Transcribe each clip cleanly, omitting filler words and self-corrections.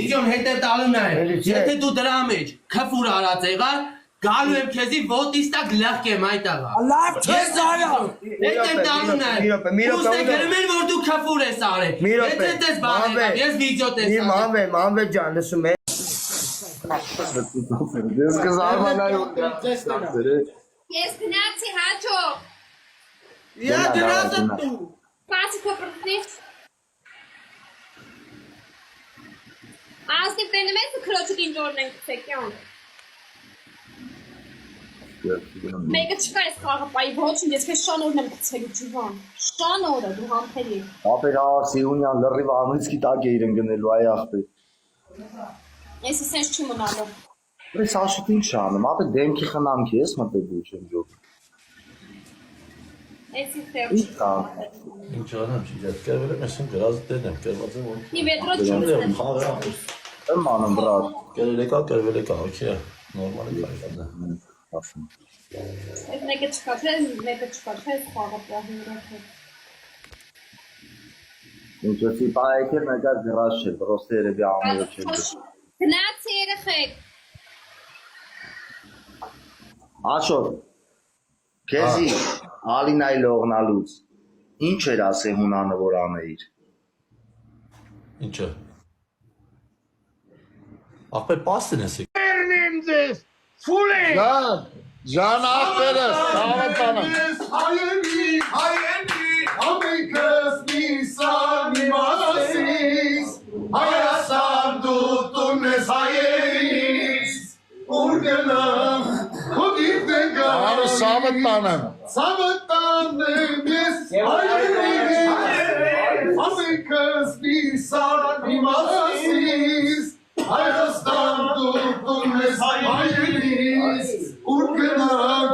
Վիդեոն հետև տալու նայ։ Եթե դու դրա մեջ քֆուր արած եղա, գալու եմ քեզի ոտիստա գլխկեմ այդ աղա։ Լավ չես արա։ Հետև տալու նայ։ Ուստե գրում են որ դու քֆուր ես արել։ Եթե դες բան եղավ, ես վիդեո տեսա։ Մամբե ջան, լսում ես։ Ես գնացի հաճո։ Я գնացի դու։ Պասի կոպրտնից։ Ասնիվ տենում ես ու քրոջուկ ինչ օրն ենք ցեկյան։ Մեկը չկա ես խաղապայի ոչինչ, ես քեզ շան օրն եմ գցելու ջիվան։ Շան օրը դու համբերի։ Ապեր Սիունյան լրիվ անույցքի տակ էին գնելու այ աղբի։ Ես սենց չի մնալու։ Ես աշուտ ինչ անում, ապեր դեմքի խնամքի ես մտելու չեմ ջոք։ Էսի խեղ։ Ինչ անեմ չի, ես կերվել եմ, ես եմ գրազ դեն եմ, կերված եմ որ։ Նի վետրո չունեմ։ Եմ անում բրատ։ Կերվել եկա, օքեյ, նորմալ է կայքա։ Ես մեկը չկա, չես խաղապահի իրոք։ Ինչ ոսի պայքեր մեկա գրազ չէ, պրոստը երևի ամիրը չէ։ Գնացի երեխեք։ Աշոտ, քեզի Ալինայի լողնալուց ինչ էր ասե հունանը որ անեիր։ Ինչը։ Աղբեր պաստին ես եք։ Երնիմ ձեզ, ֆուլ է։ Ջան աղբերս, սաղատանը։ Հայենի, ամենքս մի սարմի մասիս, հայասար դու տունես հայերիս, ուր գնամ, հոգիվ դենգամ, Արը սավտանեմ։ Սավտանեմ ես հայերիս, ամենքս մի սարմի մասիս, հայաստան դու տունես հայերիս, ուր գնամ,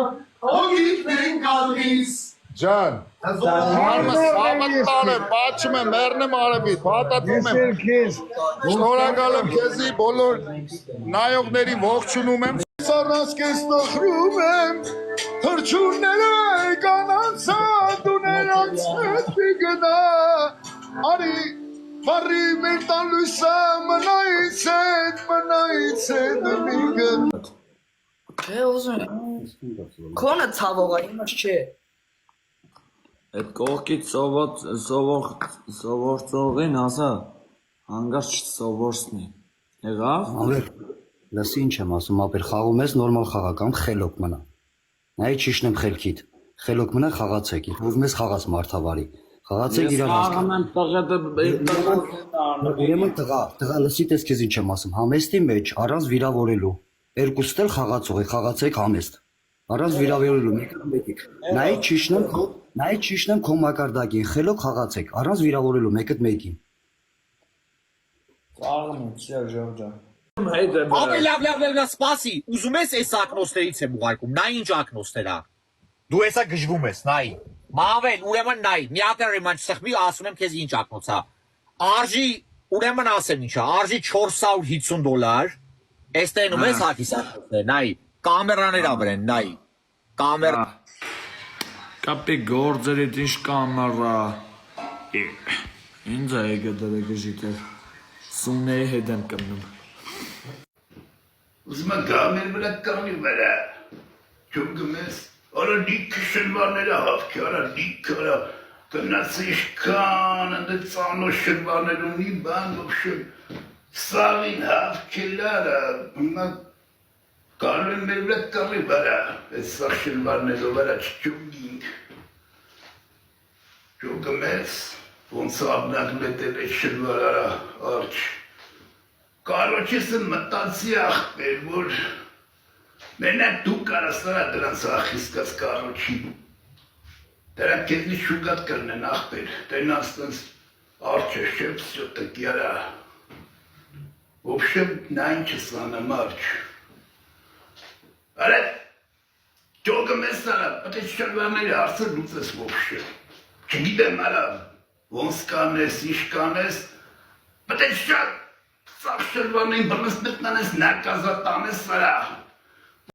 հոգիվ դենգալիս, Ջան, արմը սավտան է, պաչում է, մերնեմ արևիտ, պատատում եմ, շնորակալ եմ քեզի բոլոր նայողների ողջունում եմ, Սառնաս կես նխրում եմ, թրջունները կանանցա, դու նրանց հետ մի գնա, արի, վարի մեր տան լույսը, մնայից հետ մի գնա։ Չէ ուզում եմ։ Քոնը ցավողա, իմաց չէ։ Այդ կողքից սովործողին ասա, հանգարց չսովորցնի, եղավ? Ամեր, լսի ինչ եմ ասում, ապեր խաղում ես նորմալ խաղակամ, խելոք մնա։ Նայի ճիշտն եմ խելքիդ, խելոք մնա խաղացեք, ուզում ես խաղաց մարդավարի, խաղացեք իրար Ուրեմն տղա, լսի տես քեզ ինչ եմ ասում, համեստի մեջ առանց վիրավորելու, երկուստ էլ խաղացող է, խաղացեք համեստ, առանց վիրավորելու մեկը, նայի ճիշտն եմ քո մակարդակին, խելոք խաղացեք, առանց վիրավորելու մեկըդ մեկին։ Լավ, սպասի, ուզում ես այս ակնոստերից եմ ուղարկում, նա ինչ ակնոստեր է, դու եսա գժվում ես, նայի, մավել, ուրեմն նայի, մի ատեր իման չսխմի, ասում եմ քեզ ինչ ակնոց է, արժի, ուրեմն ասեմ ինչ է, արժի $450, ես տենում ես հակիս ակնոստեր, նայի, կամերաներ ավրեն, նայի, կամերա, Կապի գործերիտ ինչ կամարա, ինձ է եկը դրը գժիտեր, սունեի հետ եմ կմնում։ Ուզում եմ գամեր վրա կանի վրա, ճոգում ես, արա դիքը շնվարները հավքի, արա դիքը, արա կնաց իշկան, ընդ ծանո շնվարներ ունի բան, ոբշեմ, սաղին հավքելարը, հիմա գալու եմ մեր վրա կանի վրա, այս սաղ շնվարներով վրա չճոգինք, ճոգում ես, ոնց աբնակ մետել է շնվար արա արջ, Կարոչես եմ մտացի աղբեր, որ մենակ դու կարաս նրա դրանց աղիսկած կարոչի, դրանք կեզնի շուգատ կրնեն աղբեր, դենաս տենց արջը շեպ սյոտը կիարա, ոբշեմ նա ինչ ես անեմ արջ, արե, ճոգը մեզ արա, պտեչ շրվարների հարցը լուծես ոբշեմ, չգիտեմ արա, ոնց կանես, իշ կանես, պտեչ շատ, Սաղ շրվանային բրնս մտնանես նարկազատանես վրա,